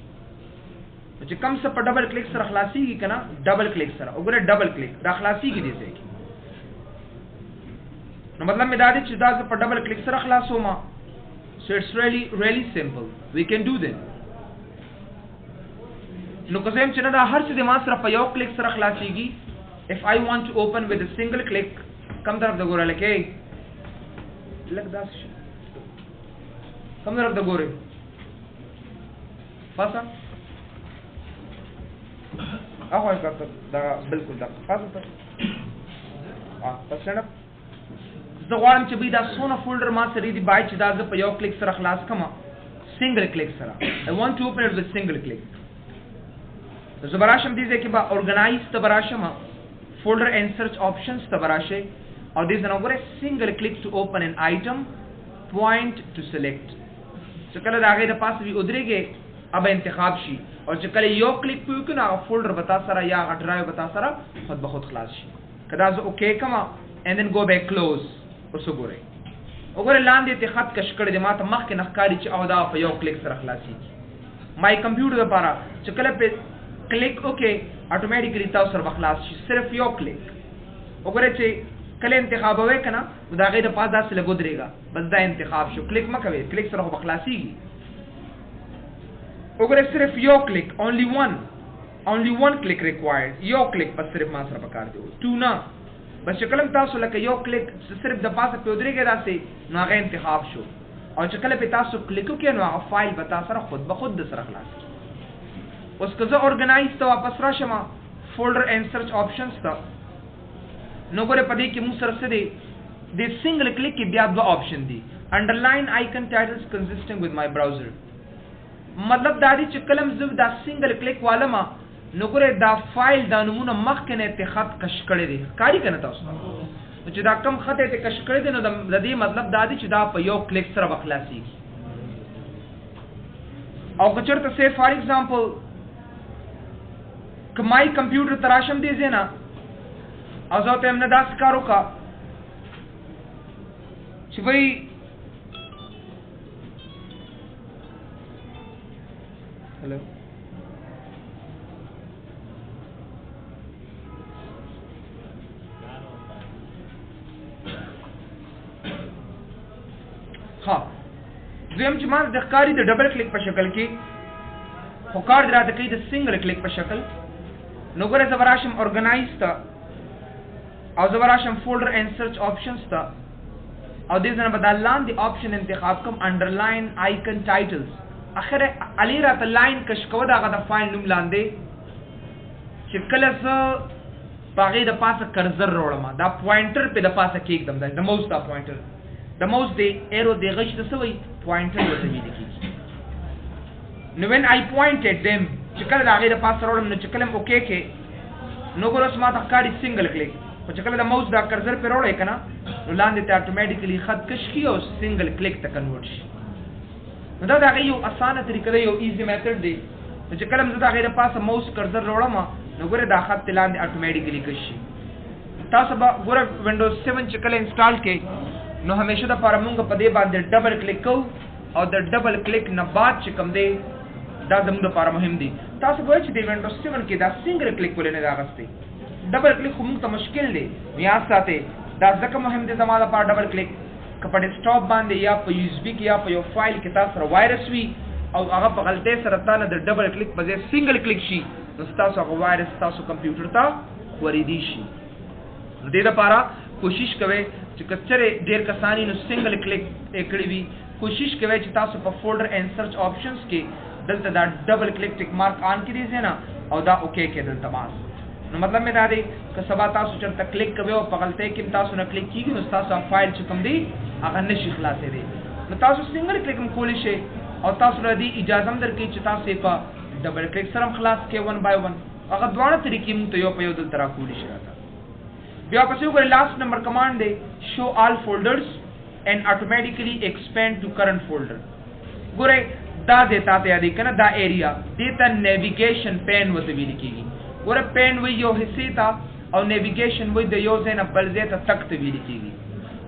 نو چې کوم څه په ډبل کلیک سره خلاصېږي که نه ډبل کلیک سره وګورئ ډبل کلیک دا خلاصېږي دې ځای کې نو مطلب مې دا دی چې دا زه په ډبل کلیک سره خلاصوم so it's really simple we can do that نو که زه یم چې نه دا هر څه د ما سره په یو کلیک سره خلاصېږي if I want to open with a single click کم طرف ته ګوره لکه لږ داسې شي کم طرف ته ګورئ پاسه اخوا یې کړه دا بالکل دا پاسه ته پس سټنډ زه غواړم چې بی دا څونه فولډر ما سره دي باید چې دا زه په یو کلیک سره خلاص کړم سنګل کلیک سره I want to open it with single click زه به راشم دې ځای کې به organize ته به راشم folder and search options ته به راشئ او دې ځای نه وګورئ single click to open an item point to select چې کله د هغې د پاسه وي ودرېږې به انتخاب شي او چې کله یو کلیک پې وکړو نو هغه فولډر به تا سره یا هغه ډرایو به تا سره خود به خود خلاص شي که دا زه اوکې کړم and then go back close اوس وګورئ وګورئ لاندې ته خط کش کړی دی ما ته مخکې نه ښکاري چې او دا په یو کلیک سره خلاصېږي مای کمپیوټر دپاره چې کله پې کلیک وکړې اټومیټیکلی تاسو سره به خلاص شي صرف یو کلیک وګورئ چې کله انتخابوئ که نه نو د هغې دپاره داسې لږ ودرېږه بس دا انتخاب شو کلیک مه کوئ کلیک سره خو به خلاصېږي وګورئ صرف یو کلیک only one click required یو کلیک بس صرف ما سره پکار دی 2 نه بس چې کله تاسو لکه یو کلیک صرف د پاسه پې ودرېږئ داسې نو هغه انتخاب شو او چې کله پې تاسو کلیک وکړئ نو هغه فایل به تا سره خود به خود د سره خلاص کړي اوس که زه organize ته واپس راشم folder and search options ته نو ګورئ په دې کې موږ سره څه دی د سنګل کلیک کې بیا دوه آپشن دي underline icon titles consistent with my browser مطلب دا دی چې کله زه دا سنګل کلیک والم نو ګورئ دا فایل دا نمونه مخکې نه یې خط کش کړی دی ښکاري که نه تاسو نو چې دا کم خط یې کش کړی دی نو د دې مطلب دا دی چې دا په یو کلیک سره به خلاصېږي او که چېرته say for example که مای کمپیوټر ته راشم دې ځای نه او زه ورته یم نه داسې کار وکړه چې وایي هلو ها دویم چې ما د ښکاری د ډبل کلیک په شکل کې خو کار راته کوي د سنگل کلیک په شکل نو ګوره زه براشم اورګنایز ته او زه براشم فولډر اینڈ سرچ آپشنز ته او دې ځنه به دا لاندې آپشن انتخاب کوم انډرلاین آیکن ټایټلز اخر علی راته لاین کش کوه دغه د فایل نوم لاندې چې کله زه باغې د پاسه کرزر وروړم دا پوینټر په د پاسه کېږدم دا د ماوس دا پوینټر د ماوس دی ایرو دی غش د سوي پوینټر ورته ویل کېږي نو when I pointed them چې کله دا غې د پاسه وروړم نو چې کله اوکې کې نو ګورس ما ته کاری سنگل کلیک او چې کله د ماوس دا کرزر په وروړې کنه نو لاندې ته اتوماتیکلی خط کش کی او سنگل کلیک ته کنورټ شي نو دا یو اسانه طریقه دی یو ایزی میتھډ دی چې کله زه دا غې د پاسه ماوس کرزر وروړم نو ګوره دا خط لاندې اتوماتیکلی کشي تاسو به ګوره وینډوز 7 چې کله انسټال کې نو همیشه د لپاره مونږ په دې باندې ډبل کلیک کوو او د ډبل کلیک نه بعد چې کوم دی دا زموږ لپاره مهم دی تاسو وایئ چې د وینډوز 7 کې دا سنگل کلیک ولې نه راغستی ډبل کلیک خو موږ ته مشکل دی یاد ساتئ دا ځکه مهم دی زما لپاره ډبل کلیک که په ډیسکټاپ باندې یا په یو اس بي کې یا په یو فایل کې تاسو سره وایرس وي او هغه په غلطۍ سره تانه د ډبل کلیک په ځای سنگل کلیک شي نو تاسو هغه وایرس تاسو کمپیوټر ته ورېدی شي نو دې لپاره کوشش کوئ چې کچره ډېر کسانی نو سنگل کلیک کړی وي کوشش کوئ چې تاسو په فولډر اینڈ سرچ آپشنز کې دلته دا ډبل کلیک ټیک مارک آن کړئ نه او دا اوکے کې دلته ماس نو مطلب مې دا دی که سبا تاسو چرته کلیک کوئ او په غلطۍ کې تاسو نه کلیک کیږي نو تاسو فایل چې کوم دی هغه نشي خلاصې دی نو تاسو سنگل کلیک هم کولی شئ او تاسو را دي اجازه هم درکړي چې تاسو په ډبل کلیک سره خلاص کې 1 by 1 هغه دواړه طریقې موږ ته یو په یو دلته را کولی شي بیا پسې وګورئ لاست نمبر کمانډ دی شو آل فولډرز and automatically expand to current folder ګورئ دا دیتا ته یادې کنه دا ایریا دیتا نیویګیشن پین وته ویل کیږي ګوره پین وی یو حصے تا او نیویګیشن وی د یو ځای نه بل ځای ته تک ته ویل کیږي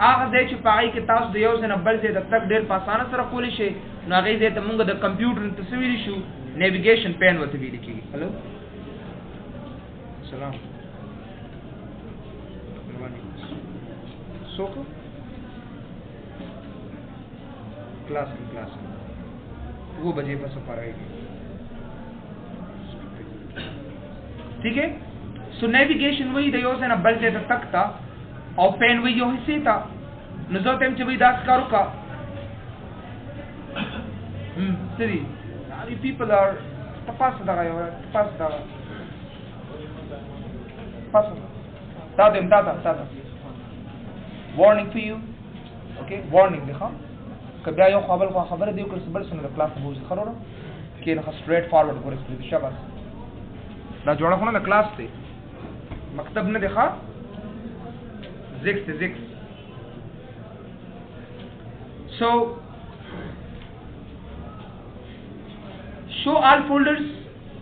هغه ځای چې پای کې تاسو د یو ځای نه بل ځای ته تک ډیر په اسانه سره کولی شئ نو هغه ځای ته موږ د کمپیوټر تصویر شو نیویګیشن پین وته ویل کیږي هلو سلام سوکو क्लास वो बजे पर सफर आएगी ठीक है सो नेविगेशन वही द योजना न बल से तक था और पेन वही यो हिस्से था नजर तेम चबई दास कारो का सरी you people are tapas da gayo tapas da pass ta warning for you okay warning देखा کبیا یو خبر دی کله بل څنګه د کلاس بوز خبره کې نه سټریټ فارورډ ګورې سپریټ شاباس دا جوړه خونه د کلاس ته مکتب نه دی ښا زیکس so show all folders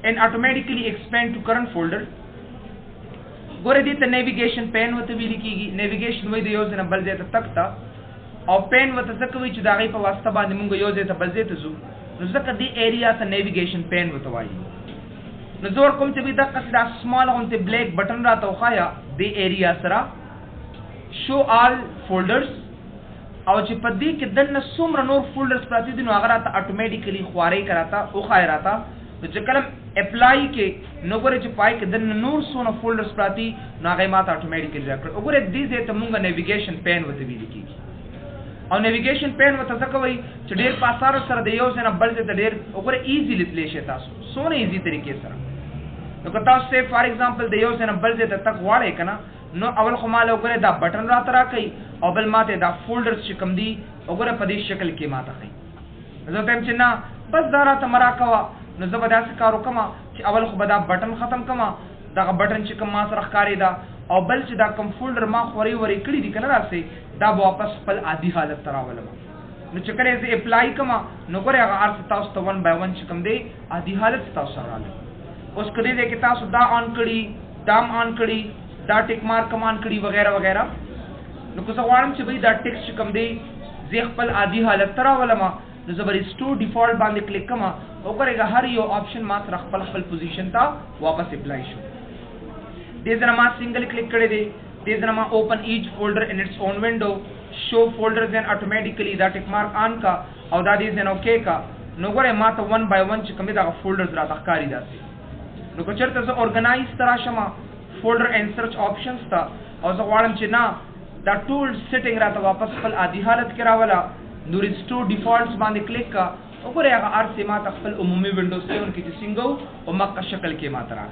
and automatically expand to current folder ګورې دې ته نیویګیشن پین وته ویل کیږي نیویګیشن وای د یو ځنه بل ځای ته تکتا او پین وته څه کوي چې دا غي په واسطه باندې مونږ یو ځای ته بل ځای ته ځو نو ځکه دې ایریا ته نیویګیشن پین وته وایي نو زور کوم چې دا قصدا سمال اونته بلیک بٹن راته وخایا دې ایریا سره شو آل فولډرز او چې په دې کې دنه څومره نور فولډرز پراته دي نو هغه راته اتوماتیکلی خوارې کراته او خای راته نو چې کلم اپلای کې نو ګورې چې پای کې دنه نور څونه فولډرز پراتی نو هغه ماته اتوماتیکلی راکړي وګوره دې ځای ته مونږ نیویګیشن پین وته ویل کیږي او نیویګیشن پین وته څه کوي چې ډېر په اسانه سره د یو ځای نه بل ځای ته ډېر وګوره ایزی لیدلی شئ تاسو څونه ایزی طریقې سره نو که تاسو سے فار ایگزامپل د یو ځای نه بل ځای ته تک غواړئ که نه نو اول خو ماله وګوره دا بټن راته راکوي او بل ماته دا فولډرز چې کوم دي وګوره په دې شکل کې ماته ښایي زه ته چې نه بس دا راته مه راکوه نو زه به داسې کار وکړم چې اول خو به دا بټن ختم کړم دغه بټن چې کوم ما سره ښکارېده او بل چې دا کوم فولډر ما خورې ورې کړي دي که نه داسې دا به واپس خپل عادي حالت ته راولم نو چې کله زه اپلای کړم نو ګورئ هغه هر څه تاسو ته 1 by 1 چې کوم دی عادي حالت تاسو سره راغلی اوس که دې کې تاسو دا آن کړي دا آن کړي دا ټیک مارک آن کړي وغیرہ وغیرہ نو که زه غواړم چې دا ټیکس چې کوم دی زه خپل عادي حالت ته راولم نو زه به ریسټور ډیفالټ باندې کلیک کوم او ګورئ هر یو آپشن ما سره خپل پوزیشن ته واپس اپلای شو دې ځنه ما سنگل کلیک کړی دی دې ځنه ما اوپن ایچ فولډر ان اټس اون وینډو शो फोल्डर्स एंड ऑटोमेटिकली दा टिक मार्क ऑन का और दा these N okay का नो गोरे मा त 1 बाय 1 च कमी दा फोल्डर्स राता कारी दासी नो को चरते ज ऑर्गेनाइज तरा शमा फोल्डर एंड सर्च ऑप्शंस था और ज वाड़म च ना दा टूल सेटिंग राता वापस फल आदि हालत के रावला नो रिस्टोर डिफॉल्ट्स बांधे क्लिक का ओकरे आगा आर से मा तफल उमूमी विंडोज 7 की सिंगो और मक्का शक्ल के मात्रा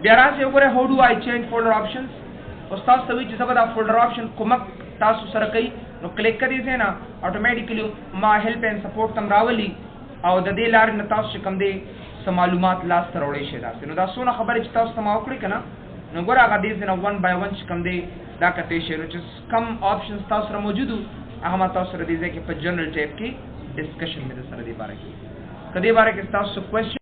बियारा से ओकरे how do I change folder options उस्ताद सभी च सबदा फोल्डर ऑप्शन कुमक तासु सरकई नो क्लिक कर दीजिए ना ऑटोमेटिकली मा हेल्प एंड सपोर्ट तम रावली और ददे लार न तासु कम दे स मालूमात लास तरोड़े शेदा से नो दा सोना खबर च तासु तमा ओकड़ी कना नो गोरा आगा दीजिए ना 1 बाय 1 कम दे दा कते शेरो च कम ऑप्शंस तासु मौजूद अहमा तासु दीजिए कि जनरल टैब की डिस्कशन में सर दे बारे की कदे बारे के तासु क्वेश्चन